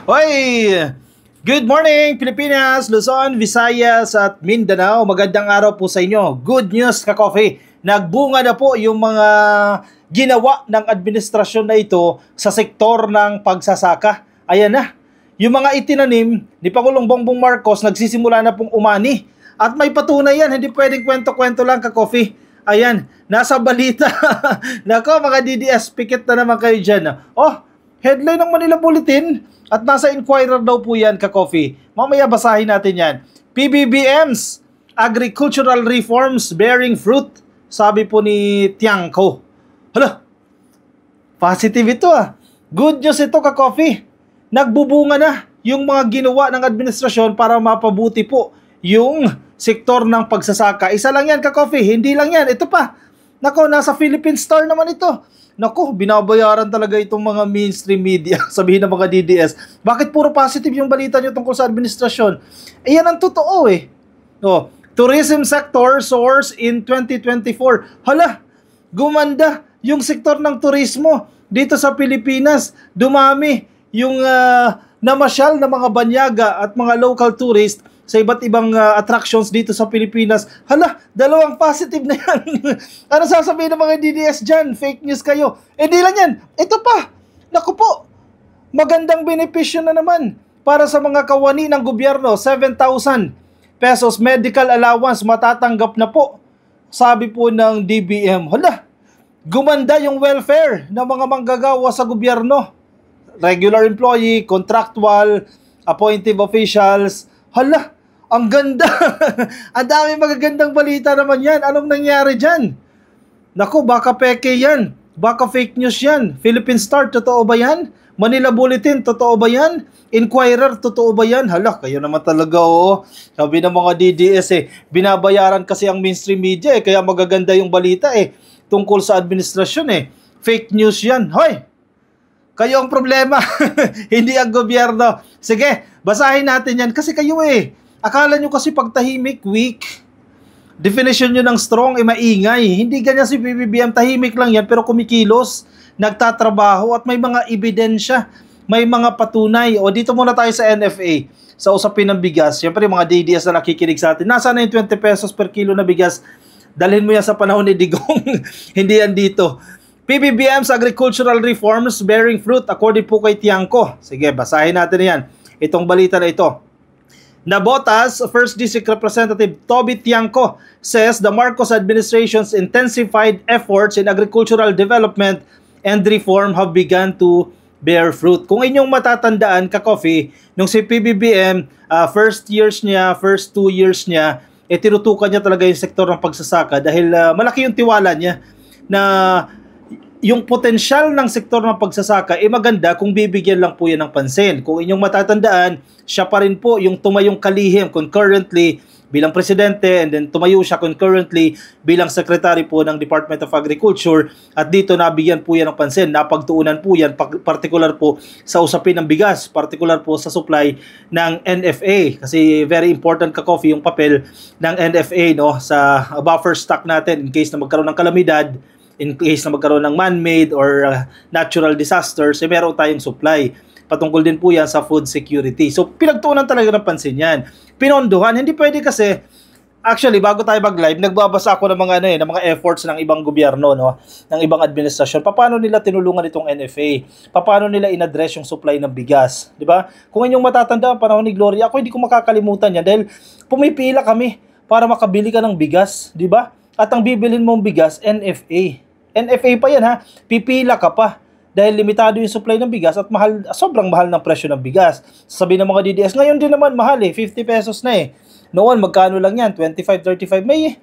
Hoy! Good morning, Pilipinas, Luzon, Visayas at Mindanao. Magandang araw po sa inyo. Good news, ka-coffee. Nagbunga na po yung mga ginawa ng administrasyon na ito sa sektor ng pagsasaka. Ayan na. Yung mga itinanim ni Pangulong Bongbong Marcos nagsisimula na pong umani. At may patunay yan. Hindi pwedeng kwento-kwento lang, ka-coffee. Ayan, nasa balita. Nako, mga DDS, pikit na naman kayo dyan. Oh, headline ng Manila Bulletin. At nasa Inquirer daw po yan, ka-coffee. Mamaya basahin natin yan. PBBM's agricultural reforms bearing fruit. Sabi po ni Tiangco. Hala, positive ito ah. Good news ito, ka-coffee. Nagbubunga na yung mga ginawa ng administrasyon para mapabuti po yung sektor ng pagsasaka. Isa lang yan, ka-coffee. Hindi lang yan. Ito pa. Nako, nasa Philippine Star naman ito. Nako, binabayaran talaga itong mga mainstream media, sabihin ng mga DDS. Bakit puro positive yung balita nyo tungkol sa administrasyon? Eh, yan ang totoo eh. No, tourism sector soars in 2024. Hala, gumanda yung sektor ng turismo dito sa Pilipinas. Dumami yung namasyal na mga banyaga at mga local tourists sa iba't ibang attractions dito sa Pilipinas. Hala, dalawang positive na yan. Ano sasabihin ng mga DDS dyan? Fake news kayo. Eh di lang yan. Ito pa. Naku po. Magandang benepisyo na naman para sa mga kawani ng gobyerno. 7,000 pesos medical allowance matatanggap na po. Sabi po ng DBM. Hala, gumanda yung welfare ng mga manggagawa sa gobyerno. Regular employee, contractual, appointive officials. Hala, ang ganda. Ang dami magagandang balita naman yan. Anong nangyari dyan? Naku, baka peke yan. Baka fake news yan. Philippine Star, totoo ba yan? Manila Bulletin, totoo ba yan? Inquirer, totoo ba yan? Hala, kayo naman talaga, oo. Sabi ng mga DDS eh, binabayaran kasi ang mainstream media eh, kaya magaganda yung balita eh, tungkol sa administrasyon eh. Fake news yan. Hoy! Kayo ang problema, hindi ang gobyerno. Sige, basahin natin yan kasi kayo eh. Akala nyo kasi pag tahimik, weak. Definition nyo ng strong, maingay. Hindi ganyan si PBBM, tahimik lang yan pero kumikilos, nagtatrabaho at may mga ebidensya, may mga patunay. O dito muna tayo sa NFA, sa usapin ng bigas. Siyempre mga DDS na nakikinig sa atin, nasaan na yung 20 pesos per kilo na bigas? Dalhin mo yan sa panahon ni Digong. Hindi yan dito. PBBM's agricultural reforms bearing fruit according po kay Tiangco. Sige, basahin natin yan. Itong balita na ito. Nabotas, First District Representative Toby Tiangco says the Marcos administration's intensified efforts in agricultural development and reform have begun to bear fruit. Kung inyong matatandaan, ka-coffee, nung si PBBM, first 2 years niya, tinutukan niya talaga yung sektor ng pagsasaka dahil malaki yung tiwala niya na yung potensyal ng sektor ng pagsasaka maganda kung bibigyan lang po yan ng pansin. Kung inyong matatandaan, siya pa rin po yung tumayong kalihim concurrently bilang presidente and then tumayo siya concurrently bilang secretary po ng Department of Agriculture at dito nabigyan po yan ng pansin. Napagtuunan po yan, particular po sa usapin ng bigas, particular po sa supply ng NFA kasi very important, ka-coffee, yung papel ng NFA no, sa buffer stock natin in case na magkaroon ng kalamidad, in case na magkaroon ng man-made or natural disasters, meron tayong supply. Patungkol din po yan sa food security. So, pinagtuunan talaga ng pansin yan. Pinondohan, hindi pwede kasi, actually, bago tayo mag-live, nagbabasa ako ng mga, ng mga efforts ng ibang gobyerno, no? Ng ibang administrasyon. Paano nila tinulungan itong NFA? Paano nila in-address yung supply ng bigas? Diba? Kung inyong matatanda, panahon ni Gloria, ako hindi ko makakalimutan yan dahil pumipila kami para makabili ka ng bigas. Diba? At ang bibilin mong bigas, NFA. NFA pa yan ha, pipila ka pa dahil limitado yung supply ng bigas at mahal, sobrang mahal ng presyo ng bigas. Sabi ng mga DDS, ngayon din naman mahal 50 pesos na eh. Noon magkano lang yan, 25, 35, may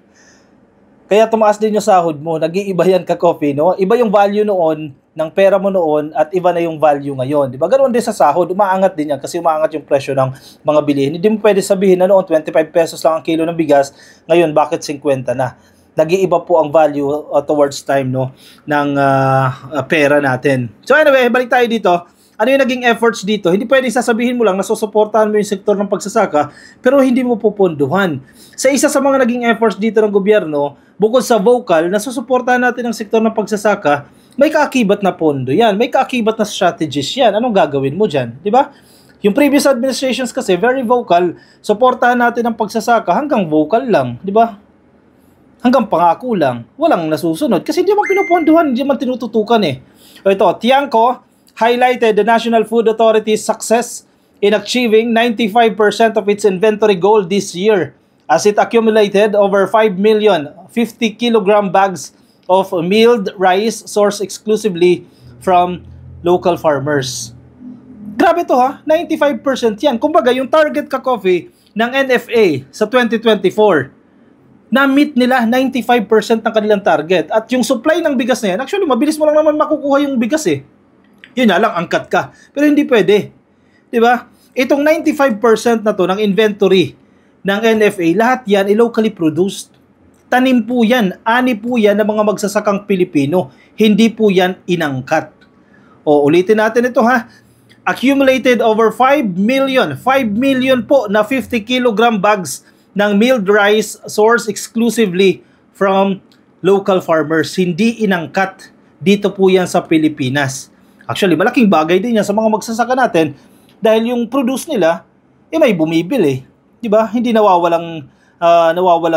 kaya tumaas din yung sahod mo, nag-iiba yan, ka-coffee, no? Iba yung value noon ng pera mo noon at iba na yung value ngayon. Di ba? Ganoon din sa sahod, umaangat din yan kasi umaangat yung presyo ng mga bilihin. Hindi mo pwede sabihin na noon 25 pesos lang ang kilo ng bigas, ngayon bakit 50 na? Nag-iiba po ang value towards time no ng pera natin. So anyway, balik tayo dito. Ano yung naging efforts dito? Hindi pwede sasabihin mo lang na susuportahan mo yung sektor ng pagsasaka pero hindi mo pupunduhan. Sa isa sa mga naging efforts dito ng gobyerno, bukod sa vocal na susuportahan natin ang sektor ng pagsasaka, May kaakibat na pondo yan, may kaakibat na strategies yan. Anong gagawin mo dyan? Di ba? Yung previous administrations kasi, very vocal, suportahan natin ang pagsasaka hanggang vocal lang. Di ba? Hanggang pangako lang. Walang nasusunod. Kasi hindi man pinupondohan, hindi man tinututukan eh. O ito, Tiangco highlighted the National Food Authority's success in achieving 95% of its inventory goal this year as it accumulated over 5 million 50 kilogram bags of milled rice sourced exclusively from local farmers. Grabe to ha, 95% yan. Kumbaga, yung target ka-coffee ng NFA sa 2024, na-meet nila 95% ng kanilang target. At yung supply ng bigas na yan, actually, mabilis mo lang naman makukuha yung bigas eh. Yun na lang, angkat ka. Pero hindi pwede. Diba? Itong 95% na to ng inventory ng NFA, lahat yan locally produced. Tanim po yan, ani po yan ng mga magsasakang Pilipino. Hindi po yan inangkat. O, ulitin natin ito ha. Accumulated over 5 million po na 50 kilogram bags ng milled rice sourced exclusively from local farmers. Hindi inangkat. Dito po yan sa Pilipinas. Actually, malaking bagay din yan sa mga magsasaka natin dahil yung produce nila, may bumibili. Diba? Hindi nawawalang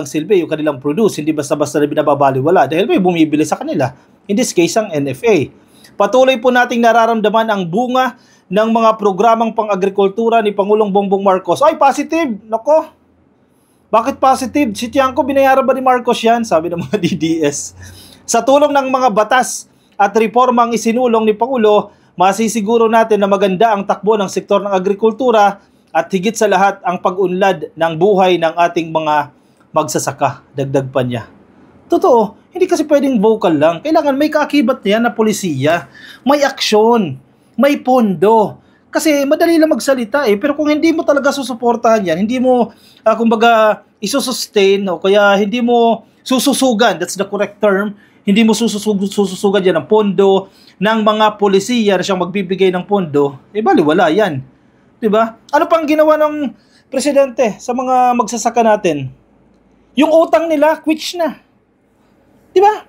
silbi yung kanilang produce. Hindi basta-basta na binababaliwala dahil may bumibili sa kanila. In this case, ang NFA. Patuloy po nating nararamdaman ang bunga ng mga programang pang-agrikultura ni Pangulong Bongbong Marcos. Ay, positive! Nako! Bakit positive? Si Tiangco, binayaran ba ni Marcos yan? Sabi ng mga DDS. Sa tulong ng mga batas at reformang isinulong ni Pangulo, masisiguro natin na maganda ang takbo ng sektor ng agrikultura at higit sa lahat ang pag-unlad ng buhay ng ating mga magsasaka. Dagdag pa niya. Totoo, hindi kasi pwedeng vocal lang. Kailangan may kaakibat niyan na polisiya. May aksyon. May pondo. Kasi madali lang magsalita eh, pero kung hindi mo talaga susuportahan yan, hindi mo, kumbaga, isusustain o kaya hindi mo sususugan, that's the correct term, hindi mo sususugan yan ng pondo ng mga polisiya na siyang magbibigay ng pondo, baliwala yan. Diba? Ano pang ginawa ng presidente sa mga magsasaka natin? Yung utang nila, quits na. Diba?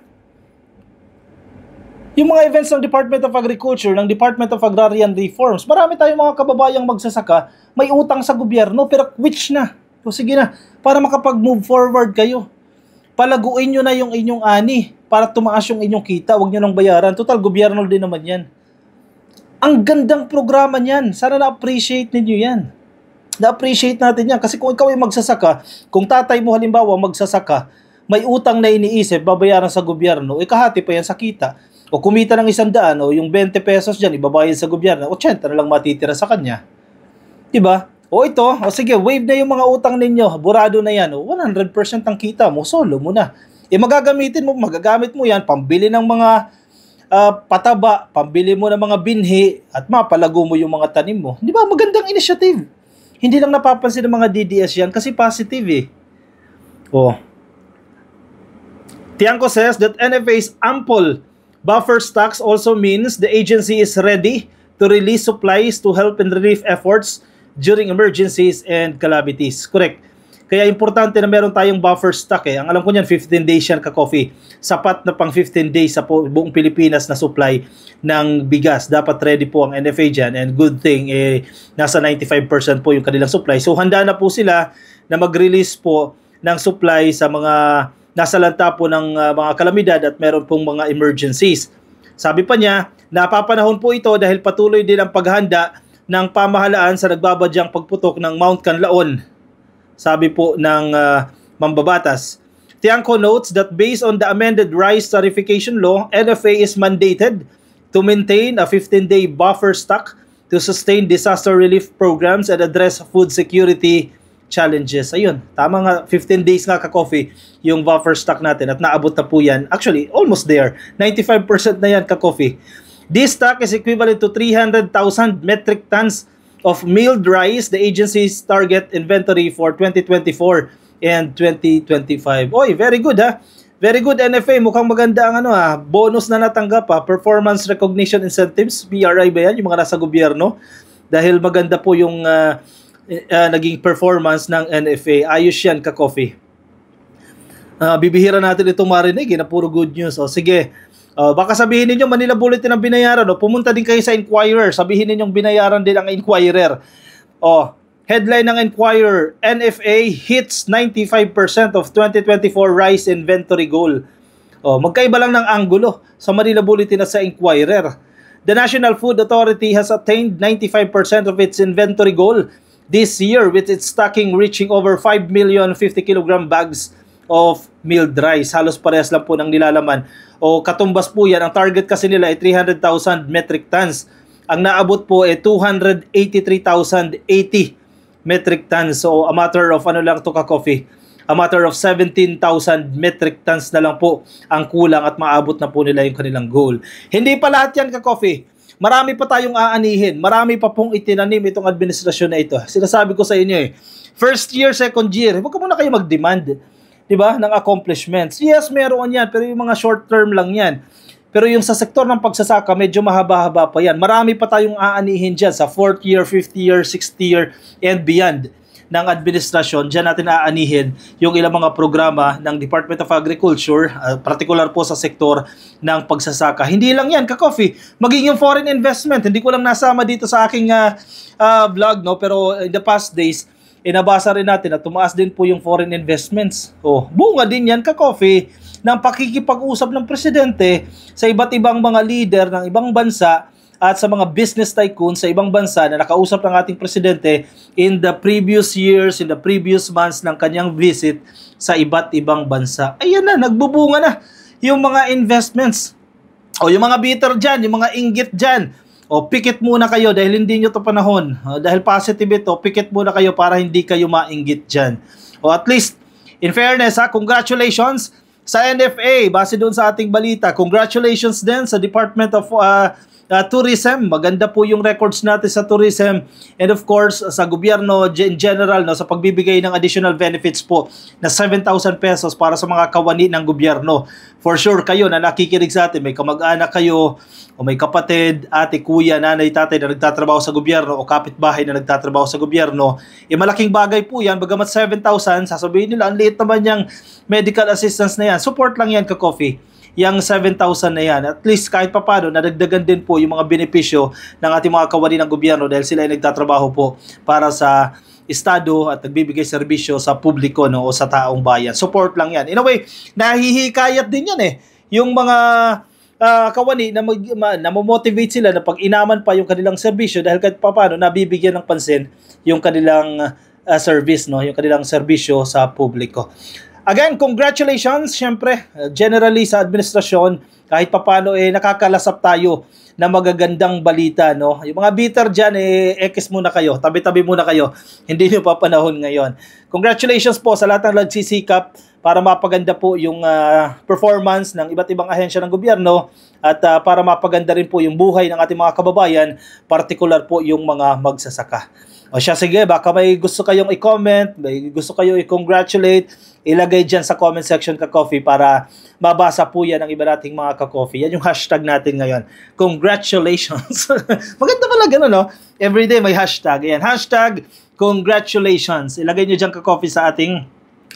Yung mga events ng Department of Agriculture, ng Department of Agrarian Reforms, marami tayong mga kababayang magsasaka, may utang sa gobyerno, pero quits na. So sige na, para makapag-move forward kayo. Palaguin nyo na yung inyong ani, para tumaas yung inyong kita, huwag nyo nang bayaran. Total, gobyerno din naman yan. Ang gandang programa niyan, sana na-appreciate ninyo yan. Na-appreciate natin yan, kasi kung ikaw ay magsasaka, kung tatay mo halimbawa magsasaka, may utang na iniisip, babayaran sa gobyerno, kahati pa yan sa kita. O kumita ng 100, o yung 20 pesos dyan, ibabayad sa gobyerno, 80 na lang matitira sa kanya. Diba? O ito, o sige, wave na yung mga utang ninyo, burado na yan, o 100% ang kita mo, solo mo na. Magagamit mo yan, pambili ng mga pataba, pambili mo ng mga binhi, at mapalago mo yung mga tanim mo. Diba? Magandang initiative. Hindi lang napapansin ng mga DDS yan, kasi positive eh. O. Tiangco says that NFA's ample buffer stocks also means the agency is ready to release supplies to help in relief efforts during emergencies and calamities. Correct. Kaya importante na meron tayong buffer stock eh. Ang alam ko niyan, 15 days yan ka-coffee. Sapat na pang 15 days sa buong Pilipinas na supply ng bigas. Dapat ready po ang NFA dyan. And good thing, nasa 95% po yung kanilang supply. So handa na po sila na mag-release po ng supply sa mga nasa lanta po ng mga kalamidad at meron pong mga emergencies. Sabi pa niya, napapanahon po ito dahil patuloy din ang paghahanda ng pamahalaan sa nagbabadyang pagputok ng Mount Canlaon. Sabi po ng mambabatas. Tiangco notes that based on the amended rice tarification law, NFA is mandated to maintain a 15-day buffer stock to sustain disaster relief programs and address food security challenges. Ayun, tama nga, 15 days nga ka-coffee yung buffer stock natin at naabot na po yan. Actually, almost there. 95% na yan ka-coffee. This stock is equivalent to 300,000 metric tons of milled rice, the agency's target inventory for 2024 and 2025. Oy, very good ha. Very good NFA. Mukhang maganda ang bonus na natanggap ha. Performance Recognition Incentives, PRI ba yan? Yung mga nasa gobyerno. Dahil maganda po yung naging performance ng NFA. Ayos yan ka-coffee. Bibihira natin itong marinig na puro good news. O sige, Baka sabihin ninyo Manila Bulletin ang binayaran, pumunta din kayo sa Inquirer, sabihin ninyong binayaran din ang Inquirer. Headline ng Inquirer, NFA hits 95% of 2024 rice inventory goal. Magkaiba lang ng anggulo sa Manila Bulletin at sa Inquirer. The National Food Authority has attained 95% of its inventory goal this year, with its stocking reaching over 5 million 50 kilogram bags of milled rice. Halos parehas lang po ng nilalaman. Katumbas po yan. Ang target kasi nila ay 300,000 metric tons. Ang naabot po ay 283,080 metric tons. So a matter of lang to ka-coffee. A matter of 17,000 metric tons na lang po ang kulang at maabot na po nila yung kanilang goal. Hindi pa lahat yan ka-coffee. Marami pa tayong aanihin. Marami pa pong itinanim itong administrasyon na ito. Sinasabi ko sa inyo first year, second year, huwag ka muna kayo mag-demand, diba, ng accomplishments. Yes, meron yan, pero yung mga short term lang yan. Pero yung sa sektor ng pagsasaka, medyo mahaba-haba pa yan. Marami pa tayong aanihin dyan sa 4th year, 5th year, 6th year, and beyond ng administrasyon. Diyan natin aanihin yung ilang mga programa ng Department of Agriculture, particular po sa sektor ng pagsasaka. Hindi lang yan, ka-coffee. Maging yung foreign investment. Hindi ko lang nasama dito sa aking vlog, pero in the past days, inabasa rin natin at tumaas din po yung foreign investments. Bunga din yan, ka-coffee, ng pakikipag-usap ng presidente sa iba't ibang mga leader ng ibang bansa at sa mga business tycoon sa ibang bansa na nakausap ng ating presidente in the previous years, in the previous months ng kanyang visit sa iba't ibang bansa. Ayan na, nagbubunga na yung mga investments. Yung mga bitter dyan, yung mga inggit dyan. Pikit muna kayo dahil hindi nyo to panahon. Dahil positive ito, pikit muna kayo para hindi kayo mainggit dyan. At least, in fairness, congratulations sa NFA, base doon sa ating balita. Congratulations din sa Department of Tourism. Maganda po yung records natin sa tourism, and of course sa gobyerno in general, sa pagbibigay ng additional benefits po na 7,000 pesos para sa mga kawani ng gobyerno. For sure kayo na nakikinig sa atin, may kamag-anak kayo o may kapatid, ate, kuya, nanay, tatay na nagtatrabaho sa gobyerno o kapitbahay na nagtatrabaho sa gobyerno, malaking bagay po yan. Bagamat 7,000, sasabihin nila ang liit naman yung medical assistance na yan. Support lang yan, ka-coffee, yung 7,000 na yan. At least kahit papano, nadagdagan din po yung mga benepisyo ng ating mga kawani ng gobyerno dahil sila ay nagtatrabaho po para sa estado at nagbibigay serbisyo sa publiko o sa taong bayan. Support lang yan. In a way, nahihikayat din yan yung mga kawani na motivate sila na pag inaman pa yung kanilang serbisyo dahil kahit papano nabibigyan ng pansin yung kanilang service, yung kanilang serbisyo sa publiko. Again, congratulations, syempre, generally sa administrasyon, kahit papano nakakalasap tayo na magagandang balita, Yung mga bitter dyan, ekis muna kayo, tabi-tabi muna kayo, hindi nyo pa panahon ngayon. Congratulations po sa lahat ng nagsisikap para mapaganda po yung performance ng iba't ibang ahensya ng gobyerno at para mapaganda rin po yung buhay ng ating mga kababayan, particular po yung mga magsasaka. Sige, baka may gusto kayong i-comment, may gusto kayong i-congratulate, ilagay dyan sa comment section, ka-coffee, para mabasa po yan ng iba nating mga ka-coffee. Yan yung hashtag natin ngayon. Congratulations. Maganda pala gano'n, Everyday may hashtag. Ayan, hashtag congratulations. Ilagay nyo dyan, ka-coffee, sa ating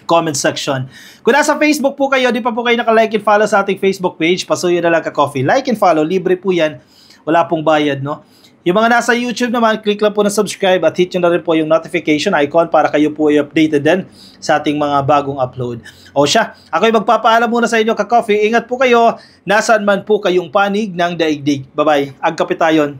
comment section. Kung nasa Facebook po kayo, di pa po kayo naka-like and follow sa ating Facebook page, pasuyo na lang, ka-coffee. Like and follow, libre po yan. Wala pong bayad, Yung mga nasa YouTube naman, click lang po na subscribe at hit nyo na rin po yung notification icon para kayo po ay updated din sa ating mga bagong upload. Ako'y magpapaalam muna sa inyo, ka-coffee. Ingat po kayo, nasaan man po kayong panig ng daigdig. Bye-bye. Agkapit tayon.